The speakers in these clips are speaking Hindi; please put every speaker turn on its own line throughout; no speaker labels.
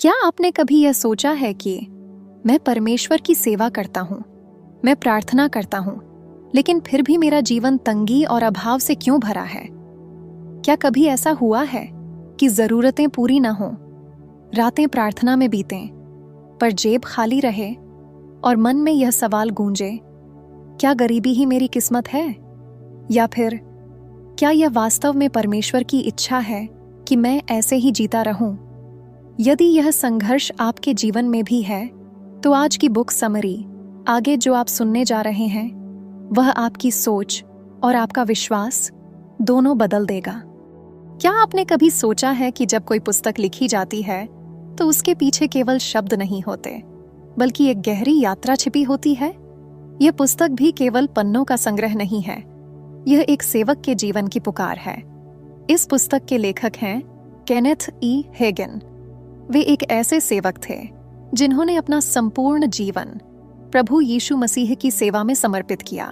क्या आपने कभी यह सोचा है कि मैं परमेश्वर की सेवा करता हूँ, मैं प्रार्थना करता हूँ, लेकिन फिर भी मेरा जीवन तंगी और अभाव से क्यों भरा है? क्या कभी ऐसा हुआ है कि जरूरतें पूरी ना हों, रातें प्रार्थना में बीतें, पर जेब खाली रहे और मन में यह सवाल गूंजे, क्या गरीबी ही मेरी किस्मत है? या फिर क्या यह वास्तव में परमेश्वर की इच्छा है कि मैं ऐसे ही जीता रहूं? यदि यह संघर्ष आपके जीवन में भी है, तो आज की बुक समरी आगे जो आप सुनने जा रहे हैं, वह आपकी सोच और आपका विश्वास दोनों बदल देगा। क्या आपने कभी सोचा है कि जब कोई पुस्तक लिखी जाती है तो उसके पीछे केवल शब्द नहीं होते, बल्कि एक गहरी यात्रा छिपी होती है? यह पुस्तक भी केवल पन्नों का संग्रह नहीं है, यह एक सेवक के जीवन की पुकार है। इस पुस्तक के लेखक हैं केनेथ ई हेगन। वे एक ऐसे सेवक थे जिन्होंने अपना संपूर्ण जीवन प्रभु यीशु मसीह की सेवा में समर्पित किया।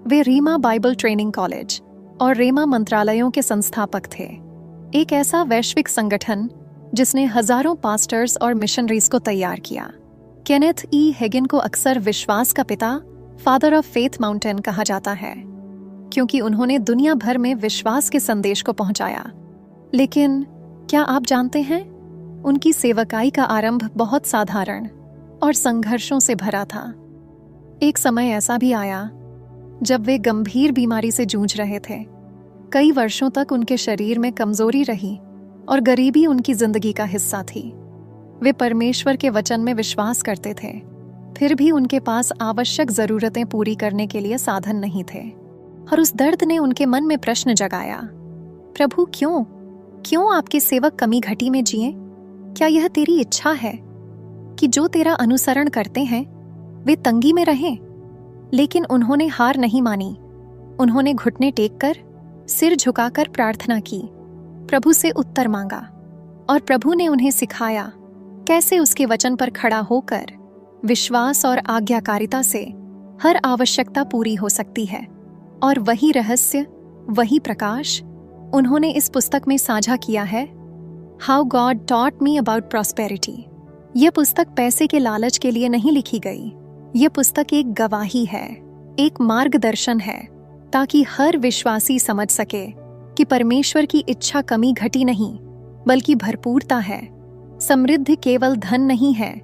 वे रीमा बाइबल ट्रेनिंग कॉलेज और रेमा मंत्रालयों के संस्थापक थे, एक ऐसा वैश्विक संगठन जिसने हजारों पास्टर्स और मिशनरीज को तैयार किया। केनेथ ई हेगन को अक्सर विश्वास का पिता, फादर ऑफ फेथ माउंटेन कहा जाता है, क्योंकि उन्होंने दुनिया भर में विश्वास के संदेश को पहुंचाया। लेकिन क्या आप जानते हैं, उनकी सेवकाई का आरंभ बहुत साधारण और संघर्षों से भरा था। एक समय ऐसा भी आया जब वे गंभीर बीमारी से जूझ रहे थे। कई वर्षों तक उनके शरीर में कमजोरी रही और गरीबी उनकी जिंदगी का हिस्सा थी। वे परमेश्वर के वचन में विश्वास करते थे, फिर भी उनके पास आवश्यक जरूरतें पूरी करने के लिए साधन नहीं थे। और उस दर्द ने उनके मन में प्रश्न जगाया, प्रभु क्यों आपके सेवक कमी घटी में जिए? क्या यह तेरी इच्छा है कि जो तेरा अनुसरण करते हैं वे तंगी में रहें? लेकिन उन्होंने हार नहीं मानी। उन्होंने घुटने टेककर, सिर झुकाकर प्रार्थना की, प्रभु से उत्तर मांगा, और प्रभु ने उन्हें सिखाया कैसे उसके वचन पर खड़ा होकर विश्वास और आज्ञाकारिता से हर आवश्यकता पूरी हो सकती है। और वही रहस्य, वही प्रकाश उन्होंने इस पुस्तक में साझा किया है, how God taught me about prosperity. यह पुस्तक पैसे के लालच के लिए नहीं लिखी गई। यह पुस्तक एक गवाही है, एक मार्गदर्शन है, ताकि हर विश्वासी समझ सके कि परमेश्वर की इच्छा कमी घटी नहीं, बल्कि भरपूरता है। समृद्धि केवल धन नहीं है,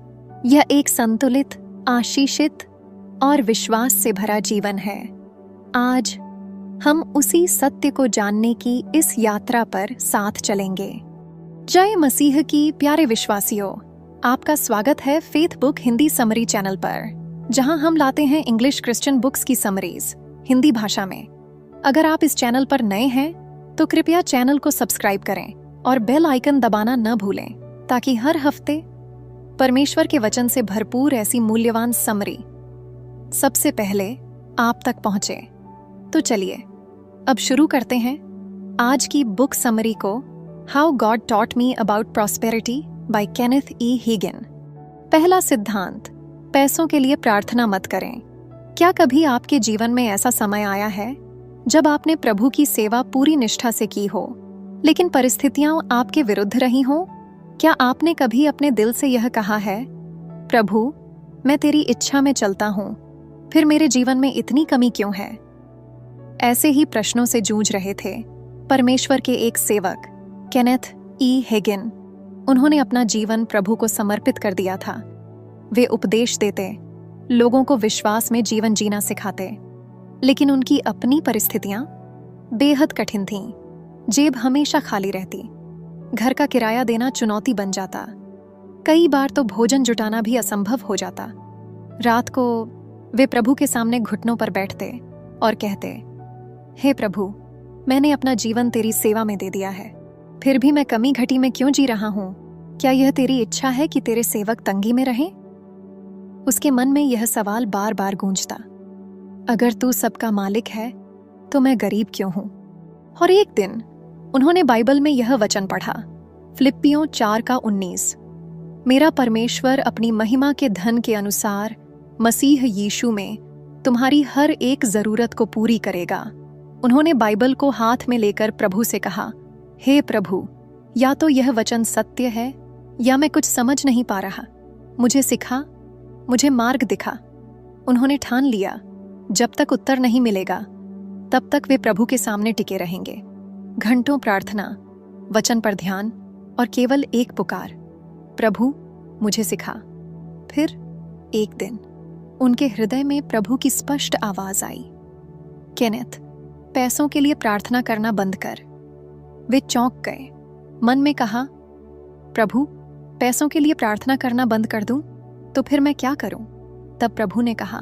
यह एक संतुलित, आशीषित और विश्वास से भरा जीवन है। आज हम उसी सत्य को जानने की इस यात्रा पर साथ चलेंगे। जय मसीह की प्यारे विश्वासियों, आपका स्वागत है faith book Hindi summary channel पर, जहां हम लाते हैं इंग्लिश क्रिश्चियन बुक्स की समरीज हिंदी भाषा में। अगर आप इस चैनल पर नए हैं तो कृपया चैनल को सब्सक्राइब करें और बेल आइकन दबाना न भूलें, ताकि हर हफ्ते परमेश्वर के वचन से भरपूर ऐसी मूल्यवान समरी सबसे पहले आप तक पहुंचे। तो चलिए अब शुरू करते हैं आज की बुक समरी को, how God taught me about prosperity by Kenneth E Hagin. पहला सिद्धांत, पैसों के लिए प्रार्थना मत करें। क्या कभी आपके जीवन में ऐसा समय आया है जब आपने प्रभु की सेवा पूरी निष्ठा से की हो, लेकिन परिस्थितियां आपके विरुद्ध रही हों? क्या आपने कभी अपने दिल से यह कहा है, प्रभु मैं तेरी इच्छा में चलता हूं, फिर मेरे जीवन में इतनी कमी क्यों है? ऐसे ही प्रश्नों से जूझ रहे थे परमेश्वर के एक सेवक केनेथ ई हेगन। उन्होंने अपना जीवन प्रभु को समर्पित कर दिया था। वे उपदेश देते, लोगों को विश्वास में जीवन जीना सिखाते, लेकिन उनकी अपनी परिस्थितियां बेहद कठिन थीं। जेब हमेशा खाली रहती, घर का किराया देना चुनौती बन जाता, कई बार तो भोजन जुटाना भी असंभव हो जाता। रात को वे प्रभु के सामने घुटनों पर बैठते और कहते, हे प्रभु, मैंने अपना जीवन तेरी सेवा में दे दिया है, फिर भी मैं कमी घटी में क्यों जी रहा हूं? क्या यह तेरी इच्छा है कि तेरे सेवक तंगी में रहें? उसके मन में यह सवाल बार बार गूंजता, अगर तू सबका मालिक है तो मैं गरीब क्यों हूं? और एक दिन उन्होंने बाइबल में यह वचन पढ़ा, फिलिप्पियों 4:19, मेरा परमेश्वर अपनी महिमा के धन के अनुसार मसीह यीशु में तुम्हारी हर एक जरूरत को पूरी करेगा। उन्होंने बाइबल को हाथ में लेकर प्रभु से कहा, हे प्रभु, या तो यह वचन सत्य है या मैं कुछ समझ नहीं पा रहा। मुझे सिखा, मुझे मार्ग दिखा। उन्होंने ठान लिया, जब तक उत्तर नहीं मिलेगा तब तक वे प्रभु के सामने टिके रहेंगे। घंटों प्रार्थना, वचन पर ध्यान और केवल एक पुकार, प्रभु मुझे सिखा। फिर एक दिन उनके हृदय में प्रभु की स्पष्ट आवाज आई, केनेथ, पैसों के लिए प्रार्थना करना बंद कर। वे चौंक गए, मन में कहा, प्रभु पैसों के लिए प्रार्थना करना बंद कर दूं तो फिर मैं क्या करूं? तब प्रभु ने कहा,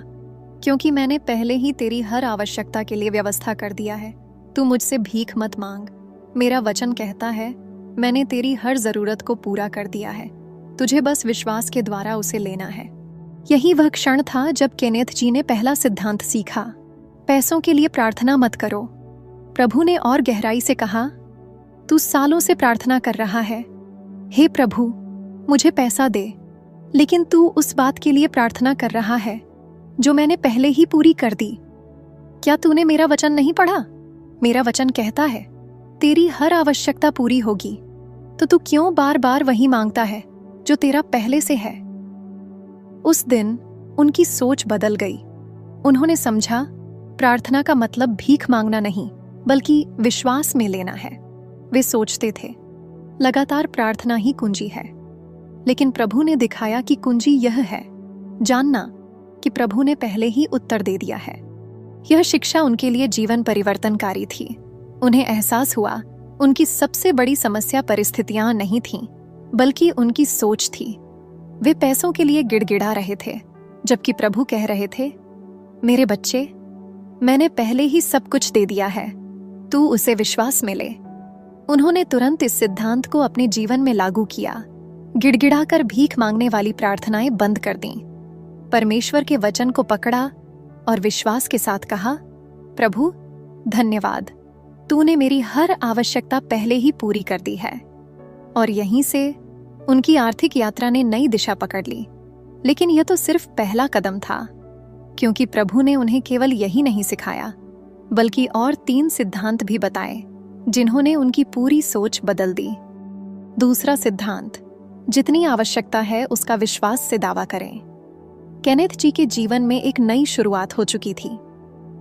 क्योंकि मैंने पहले ही तेरी हर आवश्यकता के लिए व्यवस्था कर दिया है, तू मुझसे भीख मत मांग। मेरा वचन कहता है, मैंने तेरी हर जरूरत को पूरा कर दिया है, तुझे बस विश्वास के द्वारा उसे लेना है। यही वह क्षण था जब केनेथ जी ने पहला सिद्धांत सीखा, पैसों के लिए प्रार्थना मत करो। प्रभु ने और गहराई से कहा, तू सालों से प्रार्थना कर रहा है, हे प्रभु मुझे पैसा दे, लेकिन तू उस बात के लिए प्रार्थना कर रहा है जो मैंने पहले ही पूरी कर दी। क्या तूने मेरा वचन नहीं पढ़ा? मेरा वचन कहता है तेरी हर आवश्यकता पूरी होगी, तो तू क्यों बार बार वही मांगता है जो तेरा पहले से है? उस दिन उनकी सोच बदल गई। उन्होंने समझा, प्रार्थना का मतलब भीख मांगना नहीं बल्कि विश्वास में लेना है। वे सोचते थे, लगातार प्रार्थना ही कुंजी है, लेकिन प्रभु ने दिखाया कि कुंजी यह है, जानना कि प्रभु ने पहले ही उत्तर दे दिया है। यह शिक्षा उनके लिए जीवन परिवर्तनकारी थी। उन्हें एहसास हुआ, उनकी सबसे बड़ी समस्या परिस्थितियां नहीं थीं, बल्कि उनकी सोच थी। वे पैसों के लिए गिड़गिड़ा रहे थे, जबकि प्रभु कह रहे थे, मेरे बच्चे, मैंने पहले ही सब कुछ दे दिया है, तू उसे विश्वास में ले। उन्होंने तुरंत इस सिद्धांत को अपने जीवन में लागू किया। गिड़गिड़ाकर भीख मांगने वाली प्रार्थनाएं बंद कर दीं। परमेश्वर के वचन को पकड़ा और विश्वास के साथ कहा, प्रभु धन्यवाद, तूने मेरी हर आवश्यकता पहले ही पूरी कर दी है। और यहीं से उनकी आर्थिक यात्रा ने नई दिशा पकड़ ली। लेकिन यह तो सिर्फ पहला कदम था, क्योंकि प्रभु ने उन्हें केवल यही नहीं सिखाया, बल्कि और 3 सिद्धांत भी बताए, जिन्होंने उनकी पूरी सोच बदल दी। दूसरा सिद्धांत, जितनी आवश्यकता है उसका विश्वास से दावा करें। केनेथ जी के जीवन में एक नई शुरुआत हो चुकी थी।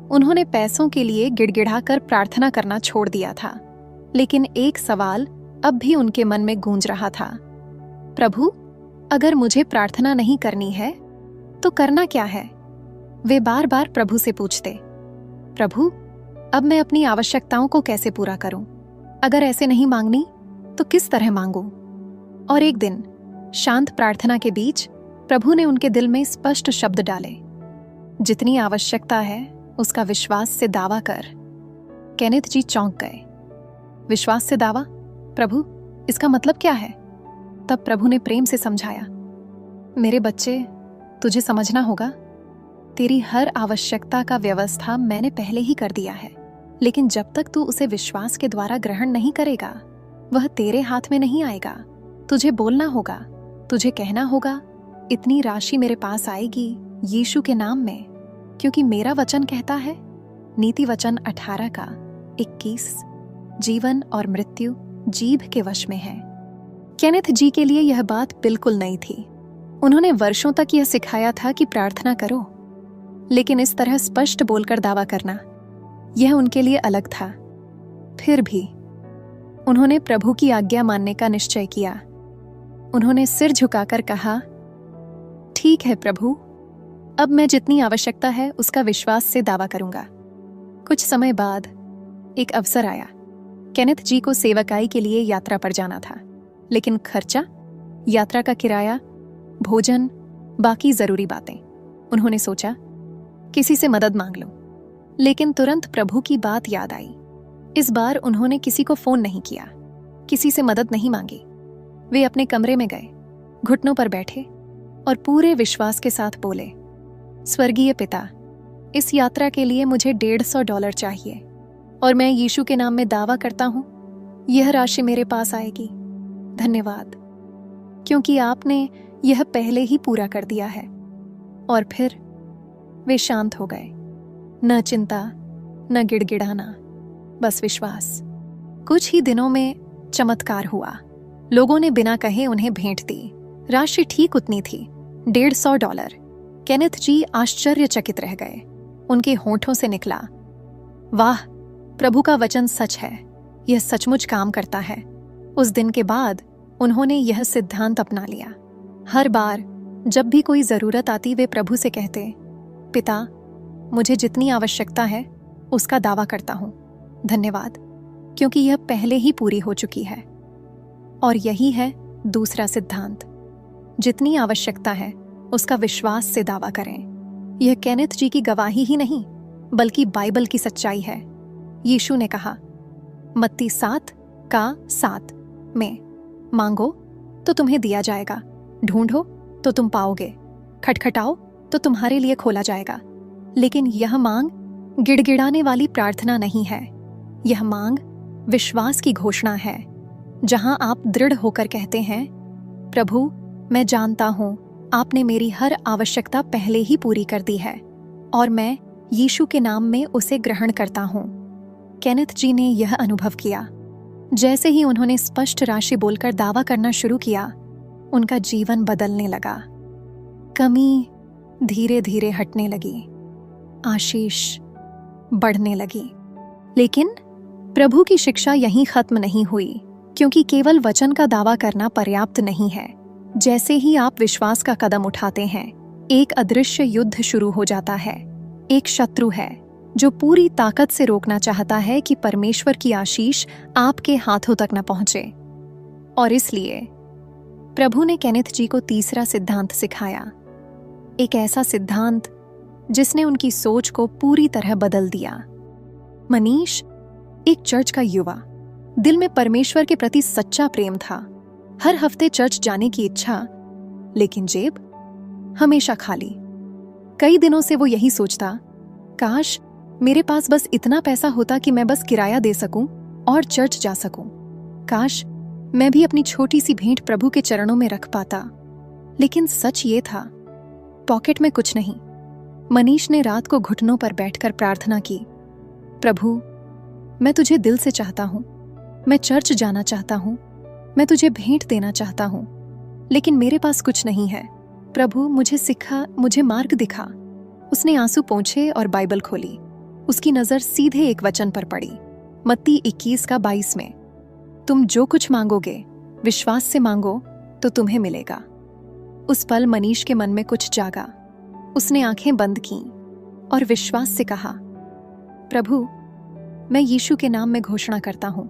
उन्होंने पैसों के लिए गिड़गिड़ाकर प्रार्थना करना छोड़ दिया था, लेकिन एक सवाल अब भी उनके मन में गूंज रहा था, प्रभु अगर मुझे प्रार्थना नहीं करनी है तो करना क्या है? वे बार बार प्रभु से पूछते, प्रभु अब मैं अपनी आवश्यकताओं को कैसे पूरा करूं? अगर ऐसे नहीं मांगनी तो किस तरह मांगूं? और एक दिन शांत प्रार्थना के बीच प्रभु ने उनके दिल में स्पष्ट शब्द डाले, जितनी आवश्यकता है उसका विश्वास से दावा कर। केनेथ जी चौंक गए। विश्वास से दावा? प्रभु इसका मतलब क्या है? तब प्रभु ने प्रेम से समझाया, मेरे बच्चे, तुझे समझना होगा, तेरी हर आवश्यकता का व्यवस्था मैंने पहले ही कर दिया है, लेकिन जब तक तू उसे विश्वास के द्वारा ग्रहण नहीं करेगा, वह तेरे हाथ में नहीं आएगा। तुझे बोलना होगा, तुझे कहना होगा, इतनी राशि मेरे पास आएगी यीशु के नाम में, क्योंकि मेरा वचन कहता है, नीति वचन 18 का 21, जीवन और मृत्यु जीभ के वश में है। केनेथ जी के लिए यह बात बिल्कुल नई थी। उन्होंने वर्षों तक यह सिखाया था कि प्रार्थना करो, लेकिन इस तरह स्पष्ट बोलकर दावा करना, यह उनके लिए अलग था। फिर भी उन्होंने प्रभु की आज्ञा मानने का निश्चय किया। उन्होंने सिर झुकाकर कहा, ठीक है प्रभु, अब मैं जितनी आवश्यकता है उसका विश्वास से दावा करूंगा। कुछ समय बाद एक अवसर आया। केनेथ जी को सेवकाई के लिए यात्रा पर जाना था, लेकिन खर्चा, यात्रा का किराया, भोजन, बाकी जरूरी बातें। उन्होंने सोचा किसी से मदद मांग लूं, लेकिन तुरंत प्रभु की बात याद आई। इस बार उन्होंने किसी को फोन नहीं किया, किसी से मदद नहीं मांगी। वे अपने कमरे में गए, घुटनों पर बैठे और पूरे विश्वास के साथ बोले, स्वर्गीय पिता, इस यात्रा के लिए मुझे $150 चाहिए और मैं यीशु के नाम में दावा करता हूं यह राशि मेरे पास आएगी। धन्यवाद, क्योंकि आपने यह पहले ही पूरा कर दिया है। और फिर वे शांत हो गए। न चिंता, न गिड़गिड़ाना, बस विश्वास। कुछ ही दिनों में चमत्कार हुआ। लोगों ने बिना कहे उन्हें भेंट दी। राशि ठीक उतनी थी, $150। केनेथ जी आश्चर्यचकित रह गए। उनके होंठों से निकला, वाह, प्रभु का वचन सच है, यह सचमुच काम करता है। उस दिन के बाद उन्होंने यह सिद्धांत अपना लिया। हर बार जब भी कोई जरूरत आती वे प्रभु से कहते, पिता, मुझे जितनी आवश्यकता है उसका दावा करता हूं, धन्यवाद, क्योंकि यह पहले ही पूरी हो चुकी है। और यही है दूसरा सिद्धांत, जितनी आवश्यकता है उसका विश्वास से दावा करें। यह केनेथ जी की गवाही ही नहीं बल्कि बाइबल की सच्चाई है। यीशु ने कहा मत्ती 7:7 में, मांगो तो तुम्हें दिया जाएगा, ढूंढो तो तुम पाओगे, खटखटाओ तो तुम्हारे लिए खोला जाएगा। लेकिन यह मांग गिड़गिड़ाने वाली प्रार्थना नहीं है, यह मांग विश्वास की घोषणा है, जहां आप दृढ़ होकर कहते हैं, प्रभु, मैं जानता हूं आपने मेरी हर आवश्यकता पहले ही पूरी कर दी है और मैं यीशु के नाम में उसे ग्रहण करता हूं। केनेथ जी ने यह अनुभव किया। जैसे ही उन्होंने स्पष्ट राशि बोलकर दावा करना शुरू किया, उनका जीवन बदलने लगा। कमी धीरे धीरे हटने लगी, आशीष बढ़ने लगी। लेकिन प्रभु की शिक्षा यहीं खत्म नहीं हुई, क्योंकि केवल वचन का दावा करना पर्याप्त नहीं है। जैसे ही आप विश्वास का कदम उठाते हैं, एक अदृश्य युद्ध शुरू हो जाता है। एक शत्रु है जो पूरी ताकत से रोकना चाहता है कि परमेश्वर की आशीष आपके हाथों तक न पहुंचे। और इसलिए प्रभु ने केनेथ जी को तीसरा सिद्धांत सिखाया, एक ऐसा सिद्धांत जिसने उनकी सोच को पूरी तरह बदल दिया। मनीष एक चर्च का युवा, दिल में परमेश्वर के प्रति सच्चा प्रेम था। हर हफ्ते चर्च जाने की इच्छा, लेकिन जेब हमेशा खाली। कई दिनों से वो यही सोचता, काश मेरे पास बस इतना पैसा होता कि मैं बस किराया दे सकूं और चर्च जा सकूं। काश मैं भी अपनी छोटी सी भेंट प्रभु के चरणों में रख पाता। लेकिन सच ये था, पॉकेट में कुछ नहीं। मनीष ने रात को घुटनों पर बैठकर प्रार्थना की, प्रभु, मैं तुझे दिल से चाहता हूं, मैं चर्च जाना चाहता हूं, मैं तुझे भेंट देना चाहता हूं, लेकिन मेरे पास कुछ नहीं है। प्रभु, मुझे सिखा, मुझे मार्ग दिखा। उसने आंसू पोंछे और बाइबल खोली। उसकी नजर सीधे एक वचन पर पड़ी, मत्ती 21:22 में, तुम जो कुछ मांगोगे विश्वास से मांगो तो तुम्हें मिलेगा। उस पल मनीष के मन में कुछ जागा। उसने आंखें बंद कीं और विश्वास से कहा, प्रभु, मैं यीशु के नाम में घोषणा करता हूं,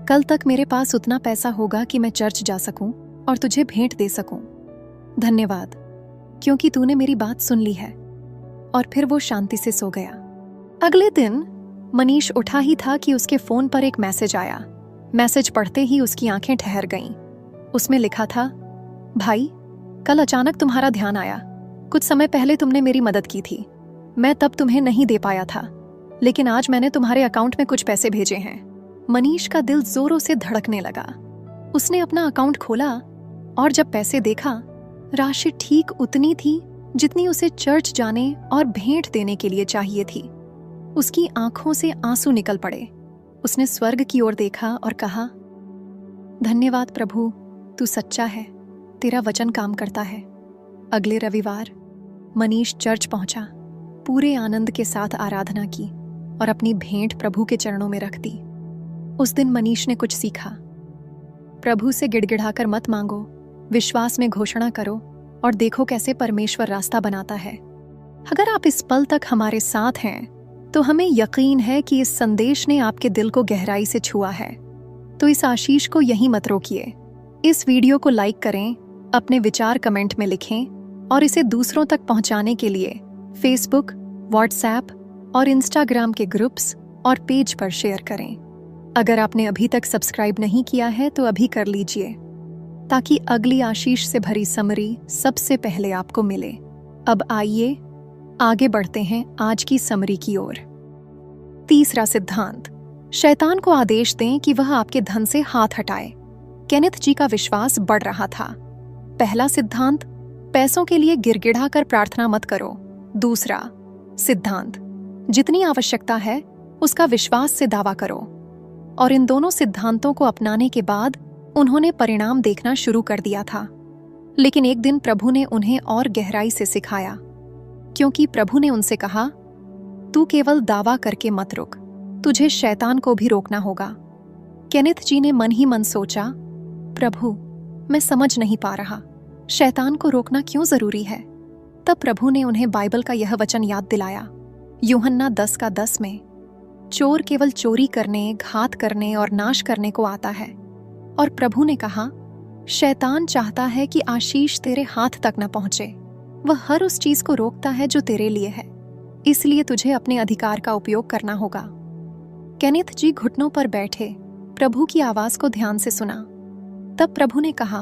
कल तक मेरे पास उतना पैसा होगा कि मैं चर्च जा सकूं और तुझे भेंट दे सकूं। धन्यवाद, क्योंकि तूने मेरी बात सुन ली है। और फिर वो शांति से सो गया। अगले दिन मनीष उठा ही था कि उसके फोन पर एक मैसेज आया। मैसेज पढ़ते ही उसकी आंखें ठहर गईं। उसमें लिखा था, भाई, कल अचानक तुम्हारा ध्यान आया। कुछ समय पहले तुमने मेरी मदद की थी। मैं तब तुम्हें नहीं दे पाया था, लेकिन आज मैंने तुम्हारे अकाउंट में कुछ पैसे भेजे हैं। मनीष का दिल जोरों से धड़कने लगा। उसने अपना अकाउंट खोला और जब पैसे देखा, राशि ठीक उतनी थी जितनी उसे चर्च जाने और भेंट देने के लिए चाहिए थी। उसकी आंखों से आंसू निकल पड़े। उसने स्वर्ग की ओर देखा और कहा, धन्यवाद प्रभु, तू सच्चा है, तेरा वचन काम करता है। अगले रविवार मनीष चर्च पहुंचा, पूरे आनंद के साथ आराधना की और अपनी भेंट प्रभु के चरणों में रख दी। उस दिन मनीष ने कुछ सीखा, प्रभु से गिड़गिड़ाकर मत मांगो, विश्वास में घोषणा करो और देखो कैसे परमेश्वर रास्ता बनाता है। अगर आप इस पल तक हमारे साथ हैं तो हमें यकीन है कि इस संदेश ने आपके दिल को गहराई से छुआ है। तो इस आशीष को यहीं मत रोकिए। इस वीडियो को लाइक करें, अपने विचार कमेंट में लिखें और इसे दूसरों तक पहुंचाने के लिए फेसबुक, व्हाट्सएप और इंस्टाग्राम के ग्रुप्स और पेज पर शेयर करें। अगर आपने अभी तक सब्सक्राइब नहीं किया है तो अभी कर लीजिए, ताकि अगली आशीष से भरी समरी सबसे पहले आपको मिले। अब आइए आगे बढ़ते हैं आज की समरी की ओर। तीसरा सिद्धांत, शैतान को आदेश दें कि वह आपके धन से हाथ हटाए। केनेथ जी का विश्वास बढ़ रहा था। पहला सिद्धांत, पैसों के लिए गिड़गिड़ा कर प्रार्थना मत करो। दूसरा सिद्धांत, जितनी आवश्यकता है उसका विश्वास से दावा करो। और इन दोनों सिद्धांतों को अपनाने के बाद उन्होंने परिणाम देखना शुरू कर दिया था। लेकिन एक दिन प्रभु ने उन्हें और गहराई से सिखाया, क्योंकि प्रभु ने उनसे कहा, तू केवल दावा करके मत रुक, तुझे शैतान को भी रोकना होगा। केनेथ जी ने मन ही मन सोचा, प्रभु, मैं समझ नहीं पा रहा, शैतान को रोकना क्यों जरूरी है। तब प्रभु ने उन्हें बाइबल का यह वचन याद दिलाया, यूहन्ना 10:10 में, चोर केवल चोरी करने, घात करने और नाश करने को आता है। और प्रभु ने कहा, शैतान चाहता है कि आशीष तेरे हाथ तक न पहुंचे। वह हर उस चीज को रोकता है जो तेरे लिए है, इसलिए तुझे अपने अधिकार का उपयोग करना होगा। केनेथ जी घुटनों पर बैठे प्रभु की आवाज को ध्यान से सुना। तब प्रभु ने कहा,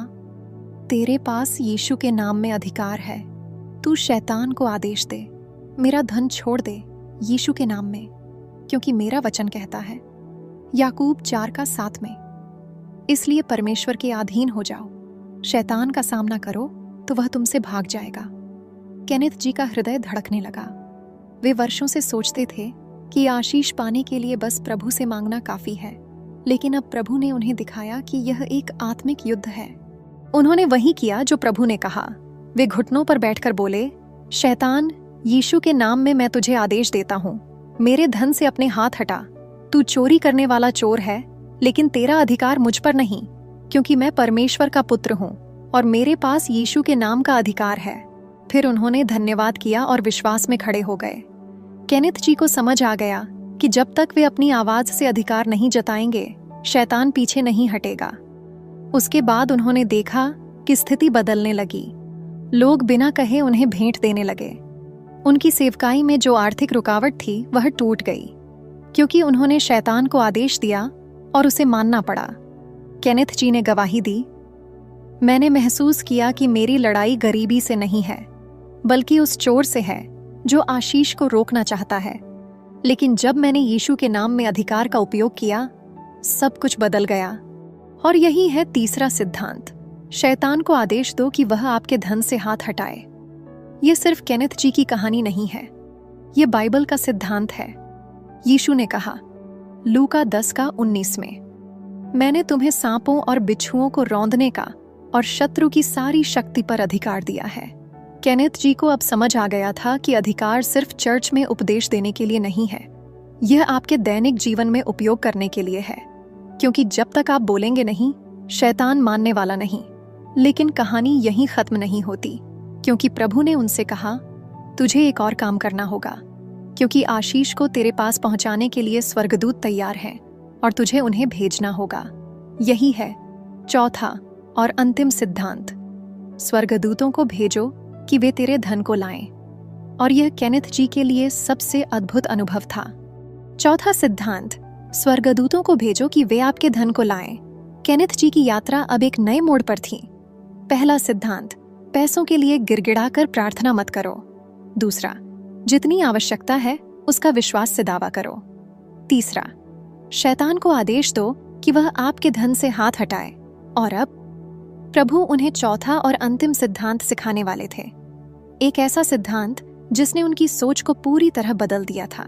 तेरे पास यीशु के नाम में अधिकार है, तू शैतान को आदेश दे, मेरा धन छोड़ दे यीशु के नाम में, क्योंकि मेरा वचन कहता है याकूब 4:7 में, इसलिए परमेश्वर के अधीन हो जाओ, शैतान का सामना करो तो वह तुमसे भाग जाएगा। केनेथ जी का हृदय धड़कने लगा। वे वर्षों से सोचते थे कि आशीष पाने के लिए बस प्रभु से मांगना काफी है, लेकिन अब प्रभु ने उन्हें दिखाया कि यह एक आत्मिक युद्ध है। उन्होंने वही किया जो प्रभु ने कहा। वे घुटनों पर बैठकर बोले, शैतान, यीशु के नाम में मैं तुझे आदेश देता हूँ, मेरे धन से अपने हाथ हटा। तू चोरी करने वाला चोर है, लेकिन तेरा अधिकार मुझ पर नहीं, क्योंकि मैं परमेश्वर का पुत्र हूँ और मेरे पास यीशु के नाम का अधिकार है। फिर उन्होंने धन्यवाद किया और विश्वास में खड़े हो गए। केनेथ जी को समझ आ गया कि जब तक वे अपनी आवाज से अधिकार नहीं जताएंगे, शैतान पीछे नहीं हटेगा। उसके बाद उन्होंने देखा कि स्थिति बदलने लगी। लोग बिना कहे उन्हें भेंट देने लगे। उनकी सेवकाई में जो आर्थिक रुकावट थी वह टूट गई, क्योंकि उन्होंने शैतान को आदेश दिया और उसे मानना पड़ा। केनेथ जी ने गवाही दी, मैंने महसूस किया कि मेरी लड़ाई गरीबी से नहीं है, बल्कि उस चोर से है जो आशीष को रोकना चाहता है। लेकिन जब मैंने यीशु के नाम में अधिकार का उपयोग किया, सब कुछ बदल गया। और यही है तीसरा सिद्धांत, शैतान को आदेश दो कि वह आपके धन से हाथ हटाए। यह सिर्फ केनेथ जी की कहानी नहीं है, यह बाइबल का सिद्धांत है। यीशु ने कहा लूका 10:19 में, मैंने तुम्हें सांपों और बिच्छुओं को रौंदने का और शत्रु की सारी शक्ति पर अधिकार दिया है। केनेथ जी को अब समझ आ गया था कि अधिकार सिर्फ चर्च में उपदेश देने के लिए नहीं है, यह आपके दैनिक जीवन में उपयोग करने के लिए है। क्योंकि जब तक आप बोलेंगे नहीं, शैतान मानने वाला नहीं। लेकिन कहानी यहीं खत्म नहीं होती, क्योंकि प्रभु ने उनसे कहा, तुझे एक और काम करना होगा, क्योंकि आशीष को तेरे पास पहुंचाने के लिए स्वर्गदूत तैयार हैं और तुझे उन्हें भेजना होगा। यही है चौथा और अंतिम सिद्धांत, स्वर्गदूतों को भेजो कि वे तेरे धन को लाएं। और यह केनेथ जी के लिए सबसे अद्भुत अनुभव था। चौथा सिद्धांत, स्वर्गदूतों को भेजो कि वे आपके धन को लाएं। केनेथ जी की यात्रा अब एक नए मोड़ पर थी। पहला सिद्धांत, पैसों के लिए गिड़गिड़ाकर प्रार्थना मत करो। दूसरा, जितनी आवश्यकता है उसका विश्वास से दावा करो। तीसरा, शैतान को आदेश दो कि वह आपके धन से हाथ हटाए। और अब प्रभु उन्हें चौथा और अंतिम सिद्धांत सिखाने वाले थे, एक ऐसा सिद्धांत जिसने उनकी सोच को पूरी तरह बदल दिया था।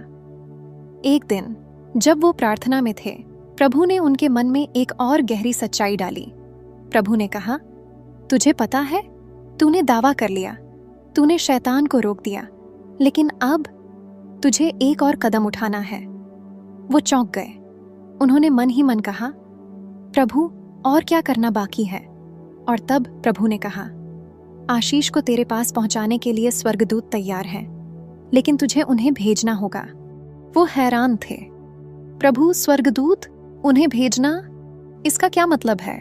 एक दिन जब वो प्रार्थना में थे, प्रभु ने उनके मन में एक और गहरी सच्चाई डाली। प्रभु ने कहा, तुझे पता है, तूने दावा कर लिया, तूने शैतान को रोक दिया, लेकिन अब तुझे एक और कदम उठाना है। वो चौंक गए। उन्होंने मन ही मन कहा, प्रभु, और क्या करना बाकी है? और तब प्रभु ने कहा, आशीष को तेरे पास पहुंचाने के लिए स्वर्गदूत तैयार हैं, लेकिन तुझे उन्हें भेजना होगा। वो हैरान थे। प्रभु, स्वर्गदूत? उन्हें भेजना? इसका क्या मतलब है?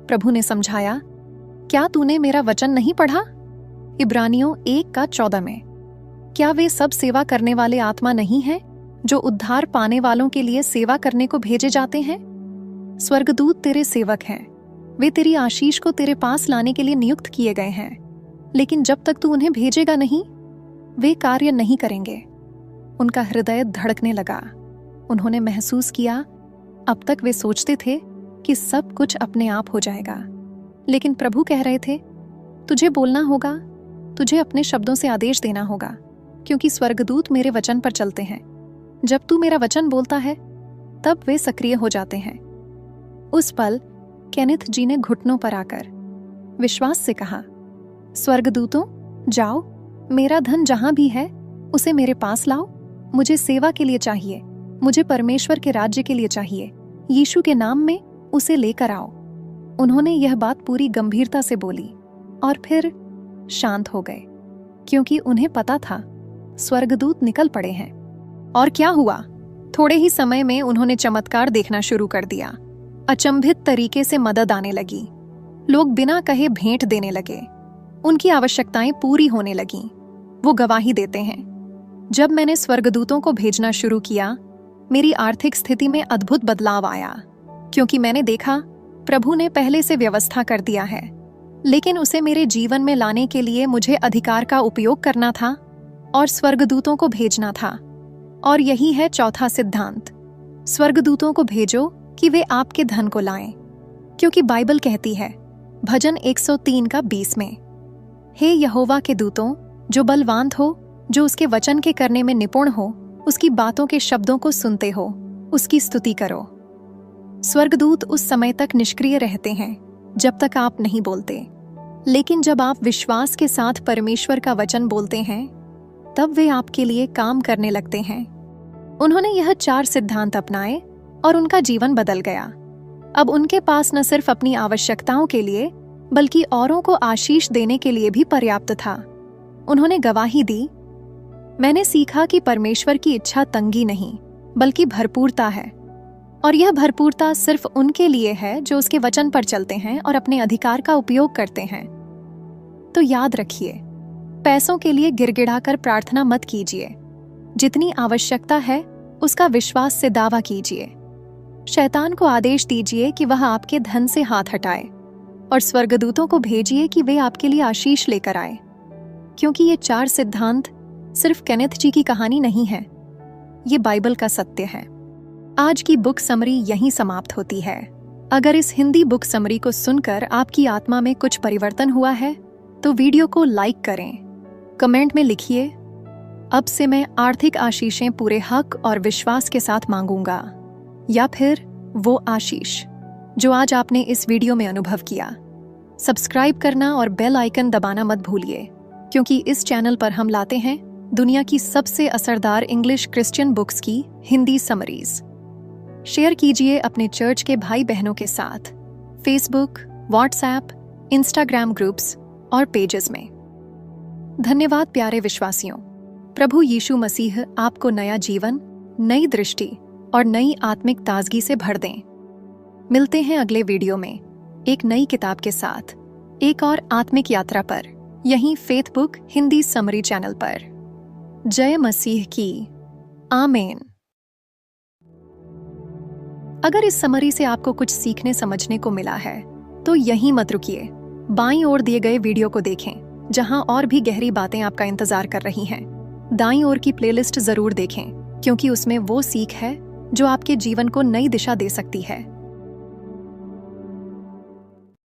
प्रभु ने समझाया, क्या तूने मेरा वचन नहीं पढ़ा? इब्रानियों 1:14 में, क्या वे सब सेवा करने वाले आत्मा नहीं हैं जो उद्धार पाने वालों के लिए सेवा करने को भेजे जाते हैं? स्वर्गदूत तेरे सेवक हैं, वे तेरी आशीष को तेरे पास लाने के लिए नियुक्त किए गए हैं, लेकिन जब तक तू उन्हें भेजेगा नहीं, वे कार्य नहीं करेंगे। उनका हृदय धड़कने लगा। उन्होंने महसूस किया, अब तक वे सोचते थे कि सब कुछ अपने आप हो जाएगा, लेकिन प्रभु कह रहे थे, तुझे बोलना होगा, तुझे अपने शब्दों से आदेश देना होगा, क्योंकि स्वर्गदूत मेरे वचन पर चलते हैं। जब तू मेरा वचन बोलता है, तब वे सक्रिय हो जाते हैं। उस पल केनिथ जी ने घुटनों पर आकर विश्वास से कहा, स्वर्गदूतों, जाओ, मेरा धन जहां भी है उसे मेरे पास लाओ। मुझे सेवा के लिए चाहिए, मुझे परमेश्वर के राज्य के लिए चाहिए। यीशु के नाम में उसे लेकर आओ। उन्होंने यह बात पूरी गंभीरता से बोली और फिर शांत हो गए, क्योंकि उन्हें पता था स्वर्गदूत निकल पड़े हैं। और क्या हुआ? थोड़े ही समय में उन्होंने चमत्कार देखना शुरू कर दिया। अचंभित तरीके से मदद आने लगी। लोग बिना कहे भेंट देने लगे। उनकी आवश्यकताएं पूरी होने लगीं। वो गवाही देते हैं, जब मैंने स्वर्गदूतों को भेजना शुरू किया, मेरी आर्थिक स्थिति में अद्भुत बदलाव आया, क्योंकि मैंने देखा प्रभु ने पहले से व्यवस्था कर दिया है, लेकिन उसे मेरे जीवन में लाने के लिए मुझे अधिकार का उपयोग करना था और स्वर्गदूतों को भेजना था। और यही है चौथा सिद्धांत, स्वर्गदूतों को भेजो कि वे आपके धन को लाएं, क्योंकि बाइबल कहती है भजन 103:20 में, हे यहोवा के दूतों, जो बलवान हो, जो उसके वचन के करने में निपुण हो, उसकी बातों के शब्दों को सुनते हो, उसकी स्तुति करो। स्वर्गदूत उस समय तक निष्क्रिय रहते हैं जब तक आप नहीं बोलते, लेकिन जब आप विश्वास के साथ परमेश्वर का वचन बोलते हैं, तब वे आपके लिए काम करने लगते हैं। उन्होंने यह 4 सिद्धांत अपनाए और उनका जीवन बदल गया। अब उनके पास न सिर्फ अपनी आवश्यकताओं के लिए, बल्कि औरों को आशीष देने के लिए भी पर्याप्त था। उन्होंने गवाही दी, मैंने सीखा कि परमेश्वर की इच्छा तंगी नहीं, बल्कि भरपूरता है, और यह भरपूरता सिर्फ उनके लिए है जो उसके वचन पर चलते हैं और अपने अधिकार का उपयोग करते हैं। तो याद रखिए, पैसों के लिए गिड़गिड़ाकर प्रार्थना मत कीजिए। जितनी आवश्यकता है उसका विश्वास से दावा कीजिए। शैतान को आदेश दीजिए कि वह आपके धन से हाथ हटाए, और स्वर्गदूतों को भेजिए कि वे आपके लिए आशीष लेकर आए, क्योंकि ये 4 सिद्धांत सिर्फ केनिथ जी की कहानी नहीं है, ये बाइबल का सत्य है। आज की बुक समरी यहीं समाप्त होती है। अगर इस हिंदी बुक समरी को सुनकर आपकी आत्मा में कुछ परिवर्तन हुआ है, तो वीडियो को लाइक करें, कमेंट में लिखिए, अब से मैं आर्थिक आशीषें पूरे हक और विश्वास के साथ मांगूंगा, या फिर वो आशीष जो आज आपने इस वीडियो में अनुभव किया। सब्सक्राइब करना और बेल आइकन दबाना मत भूलिए, क्योंकि इस चैनल पर हम लाते हैं दुनिया की सबसे असरदार इंग्लिश क्रिश्चियन बुक्स की हिंदी समरीज। शेयर कीजिए अपने चर्च के भाई बहनों के साथ, फेसबुक, व्हाट्सएप, इंस्टाग्राम ग्रुप्स और पेजेस में। धन्यवाद प्यारे विश्वासियों। प्रभु यीशु मसीह आपको नया जीवन, नई दृष्टि और नई आत्मिक ताजगी से भर दें। मिलते हैं अगले वीडियो में एक नई किताब के साथ, एक और आत्मिक यात्रा पर, यहीं faith book Hindi summary channel पर। जय मसीह की। आमीन। अगर इस समरी से आपको कुछ सीखने समझने को मिला है, तो यहीं मत रुकिए, बाईं ओर दिए गए वीडियो को देखें, जहां और भी गहरी बातें आपका इंतजार कर रही हैं। दाईं ओर की प्लेलिस्ट जरूर देखें, क्योंकि उसमें वो सीख है जो आपके जीवन को नई दिशा दे सकती है।